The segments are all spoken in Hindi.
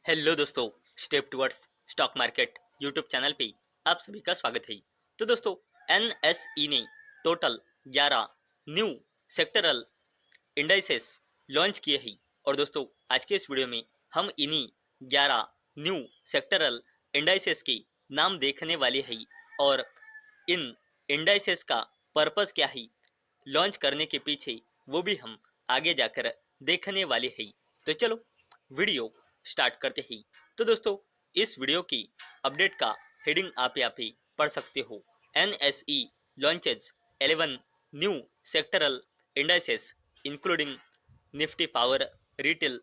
हेलो दोस्तों, step towards stock market YouTube channel पे आप सभी का स्वागत है। तो दोस्तों, एनएसई ने total 11 new sectoral indices launch किए हैं। और दोस्तों, आज के इस वीडियो में हम इन्हीं 11 न्यू सेक्टरल इंडाइसेस के नाम देखने वाले हैं और इन इंडाइसेस का पर्पस क्या है लॉन्च करने के पीछे, वो भी हम आगे जाकर देखने वाले हैं। तो चलो वीडियो स्टार्ट करते हैं। तो दोस्तों, इस वीडियो की अपडेट का हेडिंग आप यहाँ पे पढ़ सकते हो। NSE launches 11 new sectoral indices including Nifty power retail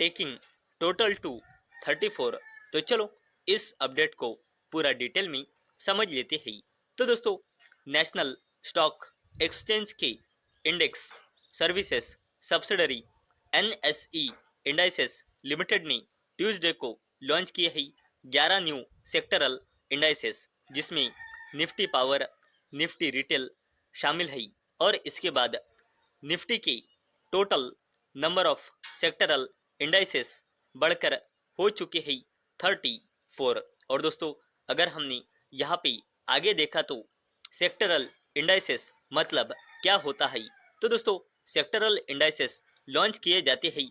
taking total two 34। तो चलो इस अपडेट को पूरा डिटेल में समझ लेते हैं। तो दोस्तों, नेशनल स्टॉक एक्सचेंज के index services subsidiary NSE indices limited ने ट्यूसडे को लॉन्च किए हैं 11 न्यू सेक्टरल इंडाइसेस, जिसमें निफ्टी पावर निफ्टी रिटेल शामिल है। और इसके बाद निफ्टी के total number of sectoral indices बढ़कर हो चुके हैं 34। और दोस्तों, अगर हमने यहाँ पे आगे देखा तो सेक्टरल इंडाइसेस मतलब क्या होता है। तो दोस्तों, सेक्टरल इंडाइसेस लॉन्च किए जाते हैं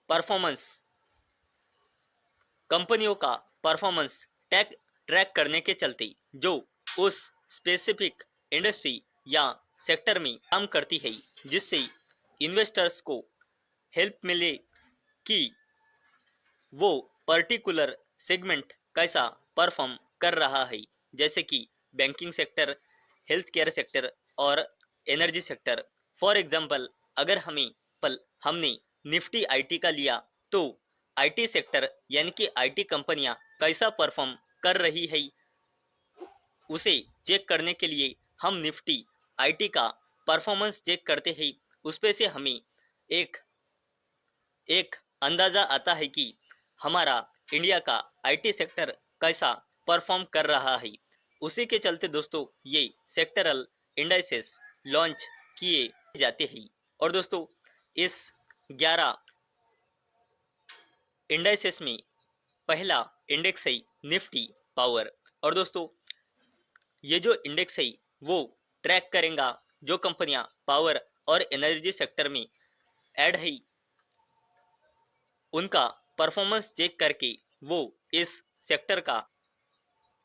परफॉर्मेंस कंपनियों का परफॉर्मेंस ट्रैक करने के चलते जो उस स्पेसिफिक इंडस्ट्री या सेक्टर में काम करती है, जिससे इन्वेस्टर्स को हेल्प मिले कि वो पर्टिकुलर सेगमेंट कैसा परफॉर्म कर रहा है, जैसे कि banking sector, health care sector और एनर्जी सेक्टर। फॉर एग्जांपल, अगर हमने निफ्टी आईटी का लिया, तो आईटी सेक्टर यानी कि आईटी कंपनियां कैसा परफॉर्म कर रही है, उसे चेक करने के लिए हम निफ्टी आईटी का परफॉर्मेंस चेक करते हैं। उस पे से हमें एक एक अंदाजा आता है कि हमारा इंडिया का आईटी सेक्टर कैसा परफॉर्म कर रहा है। उसी के चलते दोस्तों, ये सेक्टरल इंडाइसेस लॉन्च किए जाते हैं। और दोस्तों, इस 11 इंडाइसेस में पहला इंडेक्स है निफ्टी पावर। और दोस्तों, ये जो इंडेक्स है वो ट्रैक करेगा जो कंपनियां पावर और एनर्जी सेक्टर में ऐड है, उनका परफॉर्मेंस चेक करके वो इस सेक्टर का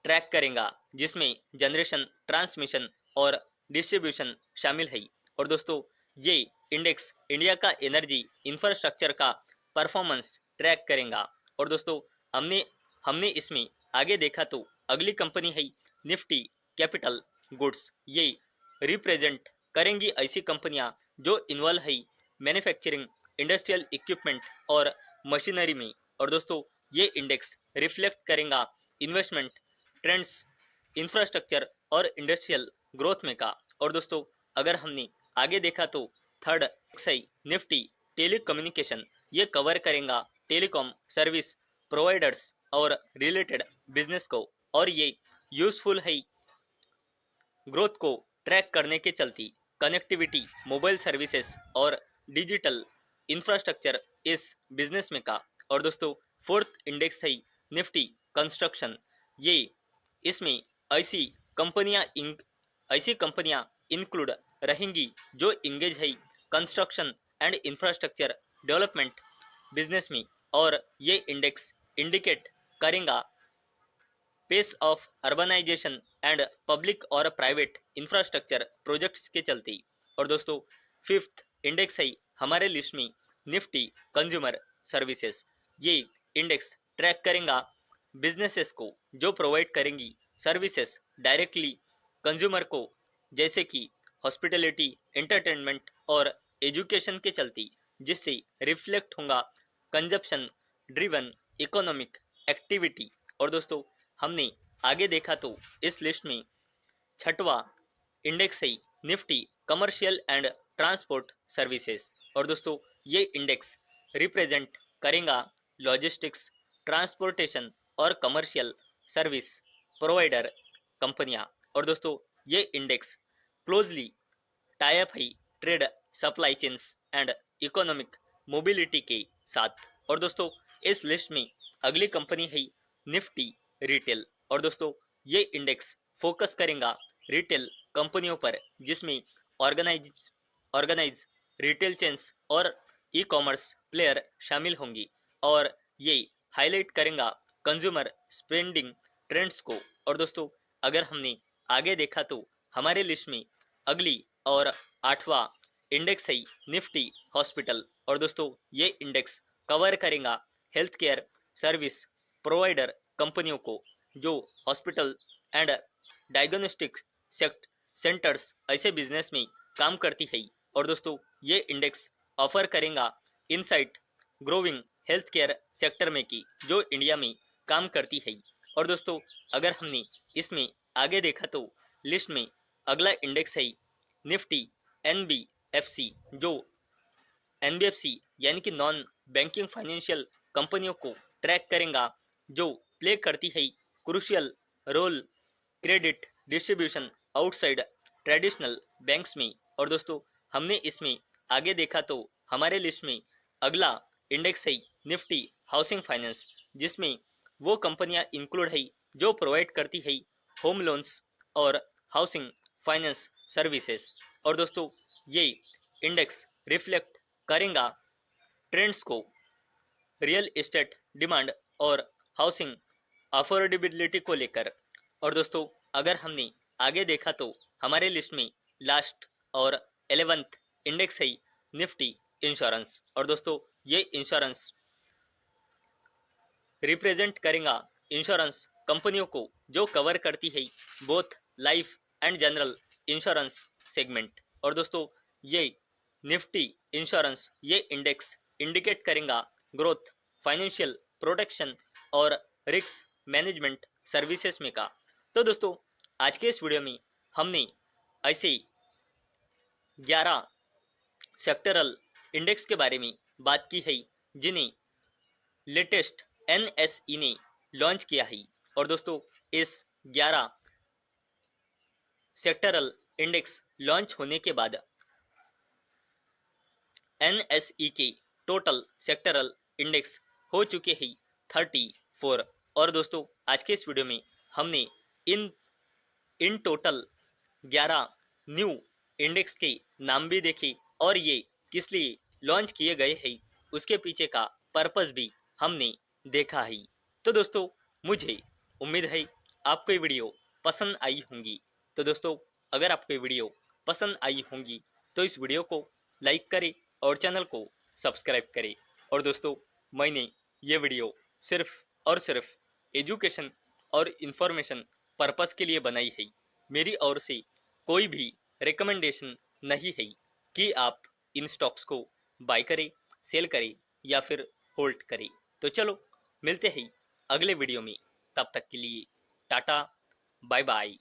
ट्रैक करेगा, जिसमें जनरेशन, ट्रांसमिशन और डिस्ट्रीब्यूशन शामिल है। और दोस्तों, ये इंडेक्स इंडिया का एनर्जी इंफ्रास्ट्रक्चर का परफॉर्मेंस ट्रैक करेगा। और दोस्तों, हमने हमने इसमें आगे देखा तो अगली कंपनी है निफ्टी कैपिटल गुड्स। ये रिप्रेजेंट करेंगी ऐसी कंपनियां जो इन्वॉल्व है मैन्युफैक्चरिंग, इंडस्ट्रियल इक्विपमेंट और मशीनरी में। और दोस्तों, ये इंडेक्स रिफ्लेक्ट करेगा इन्वेस्टमेंट ट्रेंड्स इंफ्रास्ट्रक्चर और इंडस्ट्रियल ग्रोथ में का। और दोस्तों, अगर हमने आगे देखा तो थर्ड एक्सआई निफ्टी टेलीकम्युनिकेशन, ये कवर करेगा टेलीकॉम सर्विस प्रोवाइडर्स और रिलेटेड बिजनेस को। और ये यूजफुल है ग्रोथ को ट्रैक करने के चलती कनेक्टिविटी, मोबाइल सर्विसेज और डिजिटल इंफ्रास्ट्रक्चर इस बिजनेस में का। और दोस्तों, फोर्थ इंडेक्स है निफ्टी कंस्ट्रक्शन। ये इसमें ऐसी कंपनियां इंक्लूड रहेंगी जो इंगेज है construction and infrastructure development business में। और ये इंडेक्स इंडिकेट करेगा pace of urbanisation and public और प्राइवेट इंफ्रास्ट्रक्चर प्रोजेक्ट्स के चलते। और दोस्तों, फिफ्थ इंडेक्स है हमारे लिस्ट में निफ्टी कंज्यूमर सर्विसेज। ये इंडेक्स ट्रैक करेगा बिजनेसेस को जो प्रोवाइड करेंगी सर्विसेज डायरेक्टली कंज्यूमर को, जैसे कि हॉस्पिटलिटी, एंटरटेनमेंट और एजुकेशन के चलते, जिससे रिफ्लेक्ट होगा कंजप्शन ड्रिवन इकोनॉमिक एक्टिविटी। और दोस्तों, हमने आगे देखा तो इस लिस्ट में छठवां इंडेक्स है Nifty commercial and transport services. और दोस्तों, ये इंडेक्स रिप्रेजेंट करेगा लॉजिस्टिक्स, ट्रांसपोर्टेशन और कमर्शियल सर्विस प्रोवाइडर कंपनियां। और दोस्तों, ये इंडेक्स क्लोजली टाई अप है trade, supply chains and economic mobility के साथ। और दोस्तों इस लिस्ट में अगली कंपनी है निफ्टी रिटेल। और दोस्तों ये इंडेक्स फोकस करेगा रिटेल कंपनियों पर, जिसमें ऑर्गेनाइज ऑर्गेनाइज रिटेल चेन्स और ई कॉमर्स प्लेयर शामिल होंगी। और ये हाईलाइट करेगा कंज्यूमर स्पेंडिंग ट्रेंड्स को। और दोस्तों अगर हमने आगे देखा तो हमारे लिस्ट में अगली और 8वां इंडेक्स है निफ्टी हॉस्पिटल। और दोस्तों ये इंडेक्स कवर करेगा हेल्थ केयर सर्विस प्रोवाइडर कंपनियों को, जो हॉस्पिटल एंड डायग्नोस्टिक सेंटर्स ऐसे बिजनेस में काम करती है। और दोस्तों ये इंडेक्स ऑफर करेगा insight growing health care sector में की, जो इंडिया में काम करती है। और दोस्तों अगर हमने इसमें आगे देखा तो लिस्ट में अगला इंडेक्स है निफ्टी एनबीएफसी, जो एनबीएफसी यानी कि नॉन बैंकिंग फाइनेंशियल कंपनियों को ट्रैक करेगा, जो प्ले करती है crucial role credit distribution outside traditional banks में। और दोस्तों हमने इसमें आगे देखा तो हमारे लिस्ट में अगला इंडेक्स है निफ्टी हाउसिंग फाइनेंस, जिसमें वो कंपनियां इंक्लूड है जो प्रोवाइड करती है होम लोन्स और हाउसिंग फाइनेंस सर्विसेज। और दोस्तों ये इंडेक्स रिफ्लेक्ट करेगा ट्रेंड्स को रियल एस्टेट डिमांड और हाउसिंग अफोर्डेबिलिटी को लेकर। और दोस्तों अगर हमने आगे देखा तो हमारे लिस्ट में लास्ट और 11th इंडेक्स है निफ्टी इंश्योरेंस। और दोस्तों ये इंश्योरेंस रिप्रेजेंट करेगा इंश्योरेंस कंपनियों को जो कवर करती है both life and general insurance segment. और दोस्तों ये निफ्टी इंश्योरेंस ये इंडेक्स इंडिकेट करेगा ग्रोथ फाइनेंशियल प्रोटेक्शन और रिस्क मैनेजमेंट सर्विसेज में का। तो दोस्तों आज के इस वीडियो में हमने ऐसे 11 सेक्टरल इंडेक्स के बारे में बात की है जिन्हें लेटेस्ट एनएसई ने लॉन्च किया है। और दोस्तों इस 11 सेक्टरल इंडेक्स लॉन्च होने के बाद एनएसई के टोटल सेक्टरल इंडेक्स हो चुके हैं 34। और दोस्तों आज के इस वीडियो में हमने इन टोटल 11 न्यू इंडेक्स के नाम भी देखे और ये किस लिए लॉन्च किए गए हैं उसके पीछे का पर्पस भी हमने देखा है। तो दोस्तों मुझे उम्मीद है आपको ये वीडियो पसंद आई होंगी। तो दोस्तों अगर आपको ये वीडियो पसंद आई होंगी तो इस वीडियो को लाइक करें और चैनल को सब्सक्राइब करें। और दोस्तों मैंने ये वीडियो सिर्फ और सिर्फ एजुकेशन और इन्फॉर्मेशन पर्पस के लिए बनाई है। मेरी ओर से कोई भी रिकमेंडेशन नहीं है कि आप इन स्टॉक्स को बाय करें, सेल करें या फिर होल्ड करें। तो चलो मिलते हैं अगले वीडियो में, तब तक के लिए टाटा बाय बाय।